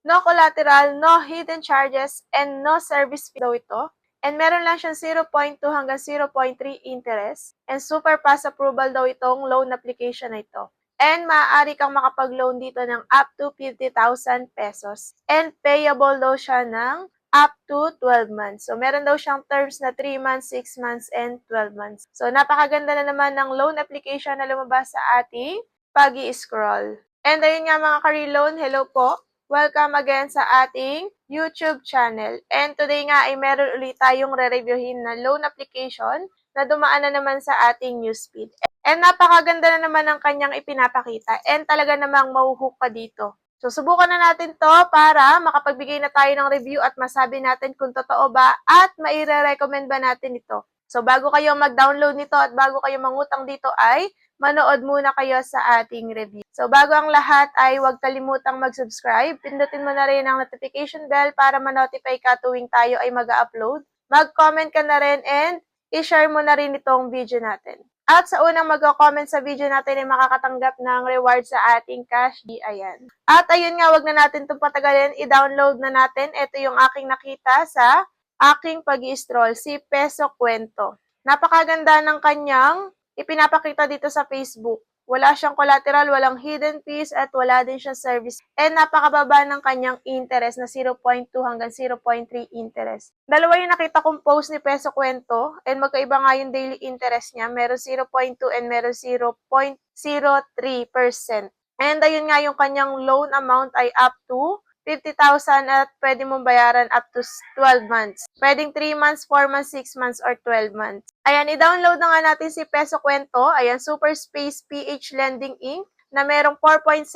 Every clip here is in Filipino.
no collateral, no hidden charges, and no service fee daw ito. And meron lang siyang 0.2 hanggang 0.3 interest. And super fast approval daw itong loan application na ito. And maaari kang makapag-loan dito ng up to 50,000 pesos. And payable daw siya ng up to 12 months. So, meron daw siyang terms na 3 months, 6 months, and 12 months. So, napakaganda na naman ng loan application na lumabas sa ating pag-i-scroll. And ayun nga mga ka-reloan, hello po. Welcome again sa ating YouTube channel. And today nga ay meron ulit tayong re-reviewin na loan application na dumaan na naman sa ating newsfeed. And napakaganda na naman ng kanyang ipinapakita and talaga namang mahuhook ka dito. So, subukan na natin to para makapagbigay na tayo ng review at masabi natin kung totoo ba at maire-recommend ba natin ito. So, bago kayo mag-download nito at bago kayo mangutang dito ay manood muna kayo sa ating review. So, bago ang lahat ay huwag kalimutang mag-subscribe. Pindutin mo na rin ang notification bell para ma-notify ka tuwing tayo ay mag-upload. Mag-comment ka na rin and i-share mo na rin itong video natin. At sa unang mag-comment sa video natin ay makakatanggap ng reward sa ating cash. Ayan. At ayun nga, wag na natin itong patagalin. I-download na natin. Ito yung aking nakita sa aking pag-i-stroll, si Peso Kwento. Napakaganda ng kanyang ipinapakita dito sa Facebook. Wala siyang collateral, walang hidden fees, at wala din siyang service. And napakababa ng kanyang interest na 0.2 hanggang 0.3 interest. Dalawa yung nakita kong post ni Peso Kwento, and magkaiba nga yung daily interest niya. Meron 0.2 and meron 0.03%. And ayun nga yung kanyang loan amount ay up to 50,000 at pwede mong bayaran up to 12 months. Pwedeng 3 months, 4 months, 6 months, or 12 months. Ayan, i-download na nga natin si Peso Kwento. Ayan, Super Space PH Lending Inc. na merong 4.7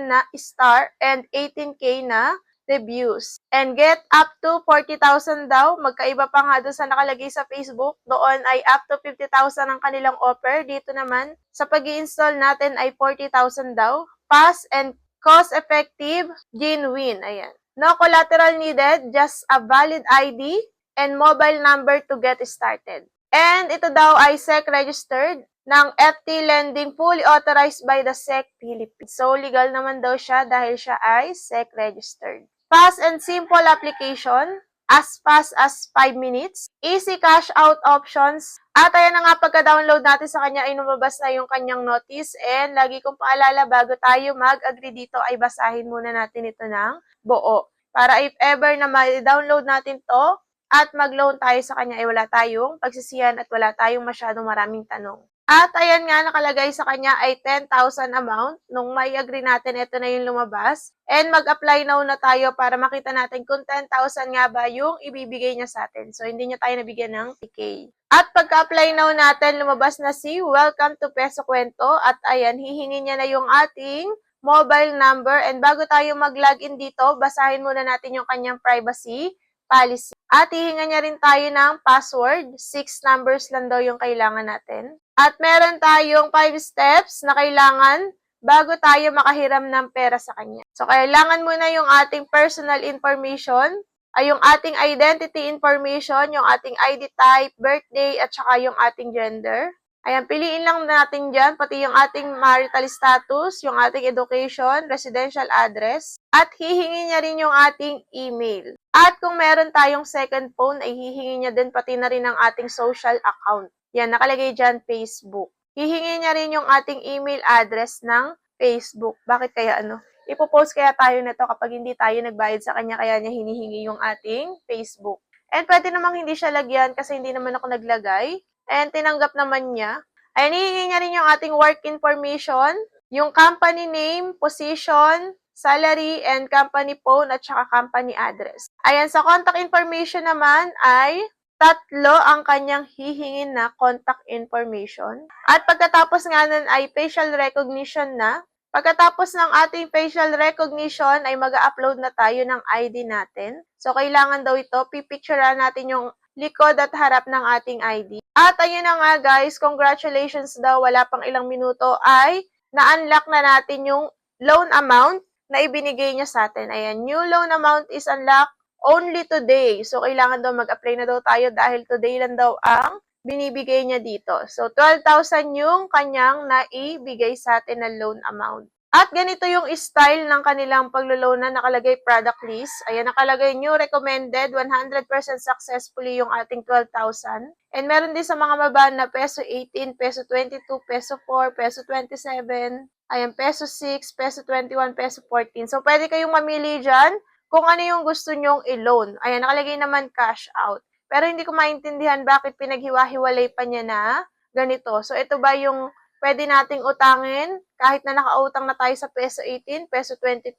na star and 18K na reviews. And get up to 40,000 daw. Magkaiba pa nga doon sa nakalagay sa Facebook. Doon ay up to 50,000 ang kanilang offer. Dito naman, sa pag-i-install natin ay 40,000 daw. Fast and cost-effective, genuine. Ayan. No collateral needed, just a valid ID and mobile number to get started. And ito daw ay SEC registered ng FT Lending, fully authorized by the SEC Philippines. So, legal naman daw siya dahil siya ay SEC registered. Fast and simple application, as fast as 5 minutes. Easy cash out options. At ayan na nga, pagka-download natin sa kanya ay lumabas na yung kanyang notice. And lagi kong paalala, bago tayo mag-agree dito ay basahin muna natin ito ng buo. Para if ever na ma-download natin to at mag-loan tayo sa kanya ay wala tayong pagsisihan at wala tayong masyadong maraming tanong. At ayan nga, nakalagay sa kanya ay 10,000 amount. Nung may agree natin, ito na yung lumabas. And mag-apply now na tayo para makita natin kung 10,000 nga ba yung ibibigay niya sa atin. So, hindi niya tayo nabigyan ng PK. At pagka-apply now natin, lumabas na si Welcome to Peso Kwento. At ayan, hihingi niya na yung ating mobile number. And bago tayo mag-login dito, basahin muna natin yung kanyang privacy policy. At hihinga niya rin tayo ng password. 6 numbers lang daw yung kailangan natin. At meron tayong 5 steps na kailangan bago tayo makahiram ng pera sa kanya. So, kailangan muna yung ating personal information, ay yung ating identity information, yung ating ID type, birthday, at saka yung ating gender. Ayan, piliin lang natin dyan, pati yung ating marital status, yung ating education, residential address, at hihingi niya rin yung ating email. At kung meron tayong second phone, ay hihingi niya din pati na rin ang ating social account. Yan, nakalagay dyan, Facebook. Hihingi niya rin yung ating email address ng Facebook. Bakit kaya Ipopost kaya tayo nito kapag hindi tayo nagbayad sa kanya, kaya niya hinihingi yung ating Facebook. And pwede namang hindi siya lagyan kasi hindi naman ako naglagay. And tinanggap naman niya. Ayan, hihingi niya rin yung ating work information, yung company name, position, salary, and company phone, at saka company address. Ayan, sa contact information naman ay 3 ang kanyang hihingin na contact information. At pagkatapos nga nun ay facial recognition na. Pagkatapos ng ating facial recognition ay mag-upload na tayo ng ID natin. So, kailangan daw ito, pipicturean natin yung likod at harap ng ating ID. At ayun na nga guys, congratulations daw, wala pang ilang minuto ay na-unlock na natin yung loan amount na ibinigay niya sa atin. Ayan, new loan amount is unlocked only today. So, kailangan daw mag-apply na daw tayo dahil today lang daw ang binibigay niya dito. So, 12,000 yung kanyang naibigay sa atin na loan amount. At ganito yung style ng kanilang paglo-loan na nakalagay product list. Ayan, nakalagay new recommended, 100% successfully yung ating 12,000. And meron din sa mga baba na peso 18, peso 22, peso 4, peso 27, ayan, peso 6, peso 21, peso 14. So, pwede kayong mamili dyan kung ano yung gusto nyong i-loan. Ayan, nakalagay naman cash out. Pero hindi ko maintindihan bakit pinaghiwa-hiwalay pa niya na ganito. So, ito ba yung pwede nating utangin kahit na nakautang na tayo sa peso 18, peso 22?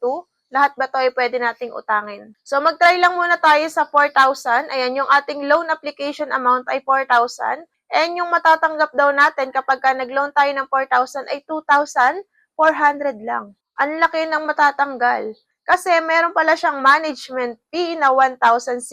Lahat ba to ay pwede nating utangin? So, mag-try lang muna tayo sa 4,000. Ayan, yung ating loan application amount ay 4,000. And yung matatanggap daw natin kapag ka nag-loan tayo ng 4,000 ay 2,400 lang. Ang laki ng matatanggal. Kasi meron pala siyang management fee na 1,600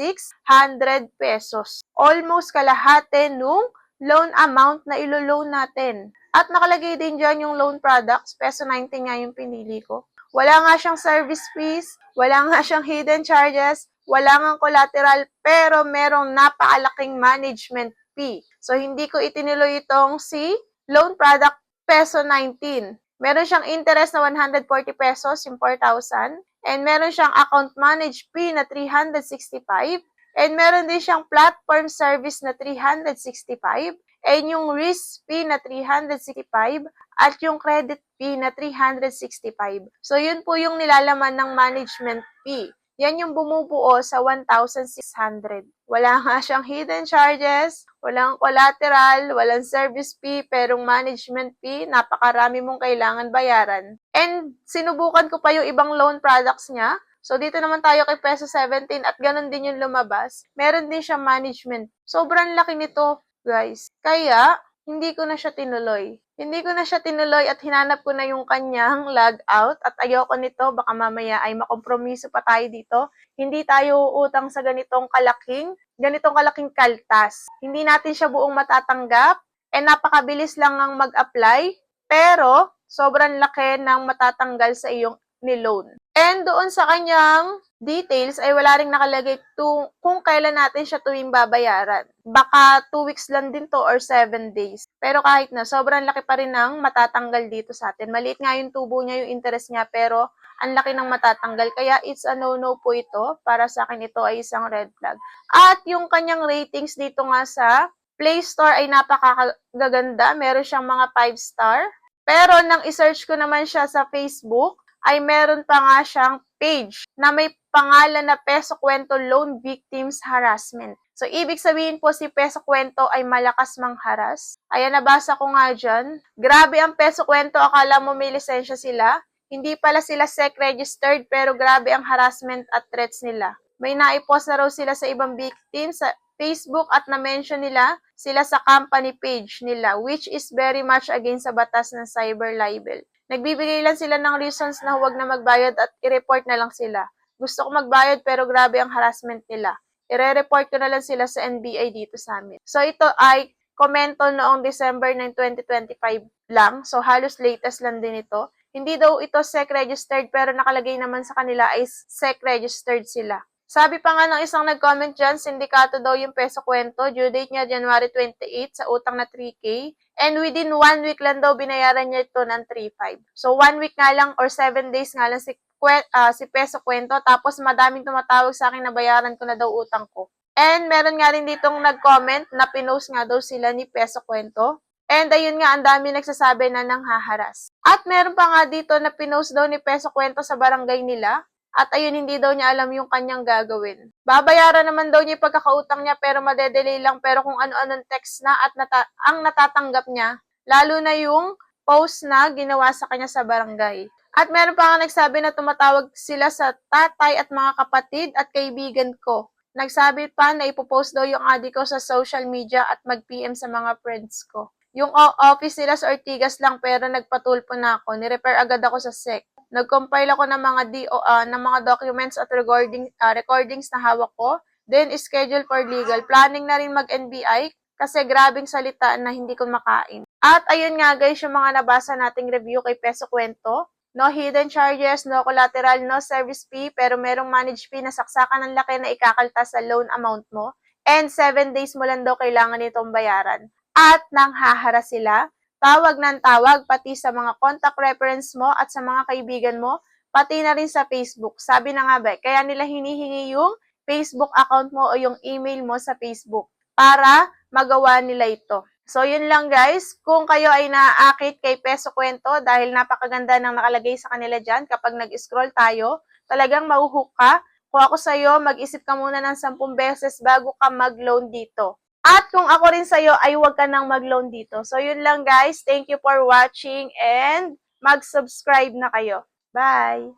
pesos. Almost kalahati nung loan amount na ilo-loan natin. At nakalagay din dyan yung loan products, peso 90 nga yung pinili ko. Wala nga siyang service fees, wala nga siyang hidden charges, wala nga collateral, pero merong napakalaking management fee. So, hindi ko itinuloy itong si loan product peso 19. Meron siyang interest na 140 pesos, yung 4,000. And meron siyang account manage fee na 365. And meron din siyang platform service na 365. And yung risk fee na 365 at yung credit fee na 365. So, yun po yung nilalaman ng management fee. Yan yung bumubuo sa 1,600. Wala nga siyang hidden charges, walang collateral, walang service fee, pero management fee, napakarami mong kailangan bayaran. And sinubukan ko pa yung ibang loan products niya. So, dito naman tayo kay peso 17 at ganun din yung lumabas. Meron din siya management. Sobrang laki nito, guys. Kaya, hindi ko na siya tinuloy. Hindi ko na siya tinuloy at hinanap ko na yung kanyang logout at ayoko nito, baka mamaya ay makompromiso pa tayo dito. Hindi tayo uutang sa ganitong kalaking kaltas. Hindi natin siya buong matatanggap and napakabilis lang ang mag-apply, pero sobrang laki ng matatanggal sa iyong ni-loan. And doon sa kanyang details ay wala ring nakalagay kung kailan natin siya tuwing babayaran. Baka 2 weeks lang din to or 7 days. Pero kahit na, sobrang laki pa rin ng matatanggal dito sa atin. Maliit nga yung tubo niya, yung interest niya, pero ang laki ng matatanggal. Kaya it's a no-no po ito. Para sa akin ito ay isang red flag. At yung kanyang ratings dito nga sa Play Store ay napakagaganda. Meron siyang mga 5 star. Pero nang isearch ko naman siya sa Facebook, ay meron pa nga siyang page na may pangalan na Peso Kwento Loan Victims Harassment. So, ibig sabihin po si Peso Kwento ay malakas mangharas. Ayan, nabasa ko nga dyan. Grabe ang Peso Kwento, akala mo may lisensya sila. Hindi pala sila SEC registered, pero grabe ang harassment at threats nila. May naipost na raw sila sa ibang victims sa Facebook at na-mention nila sila sa company page nila, which is very much against sa batas ng cyber libel. Nagbibigay lang sila ng reasons na huwag na magbayad at i-report na lang sila. Gusto ko magbayad pero grabe ang harassment nila. I-report ko na lang sila sa NBI dito sa amin. So ito ay komento noong December 9, 2025 lang. So halos latest lang din ito. Hindi daw ito SEC registered pero nakalagay naman sa kanila ay SEC registered sila. Sabi pa nga ng isang nag-comment dyan, sindikato daw yung Peso Kwento. Due date niya January 28 sa utang na 3K. And within 1 week lang daw binayaran niya ito ng 3.5. So 1 week nga lang or 7 days nga lang si Peso Kwento. Tapos madaming tumatawag sa akin na bayaran ko na daw utang ko. And meron nga rin ditong nag-comment na pinost nga daw sila ni Peso Kwento. And ayun nga, ang dami nagsasabi na nanghaharas. At meron pa nga dito na pinost daw ni Peso Kwento sa barangay nila. At ayun, hindi daw niya alam yung kanyang gagawin. Babayaran naman daw niya yung pagkakautang niya pero madedelay lang. Pero kung ano-anong text na at ang natatanggap niya, lalo na yung post na ginawa sa kanya sa barangay. At meron pa nga nagsabi na tumatawag sila sa tatay at mga kapatid at kaibigan ko. Nagsabi pa na ipopost daw yung ID ko sa social media at mag-PM sa mga friends ko. Yung office nila sa Ortigas lang pero nagpatulpo na ako. Ni-refer agad ako sa SEC. Nag-compile ako ng mga documents at recordings na hawak ko. Then, schedule for legal. Planning na rin mag-NBI kasi grabing salita na hindi ko makain. At ayun nga guys, yung mga nabasa nating review kay Peso Kwento. No hidden charges, no collateral, no service fee, pero merong manage fee na saksakan ng laki na ikakaltas sa loan amount mo. And 7 days mo lang daw kailangan itong bayaran. At nanghaharas sila. tawag ng tawag, pati sa mga contact reference mo at sa mga kaibigan mo, pati na rin sa Facebook. Sabi na nga ba, kaya nila hinihingi yung Facebook account mo o yung email mo sa Facebook para magawa nila ito. So, yun lang guys. Kung kayo ay naaakit kay Peso Kwento dahil napakaganda ng nakalagay sa kanila dyan, kapag nag-scroll tayo, talagang mahuhook ka. Kung ako sa'yo, mag-isip ka muna ng 10 beses bago ka mag-loan dito. At kung ako rin sa'yo, ay huwag ka nang mag-loan dito. So, yun lang guys. Thank you for watching and mag-subscribe na kayo. Bye!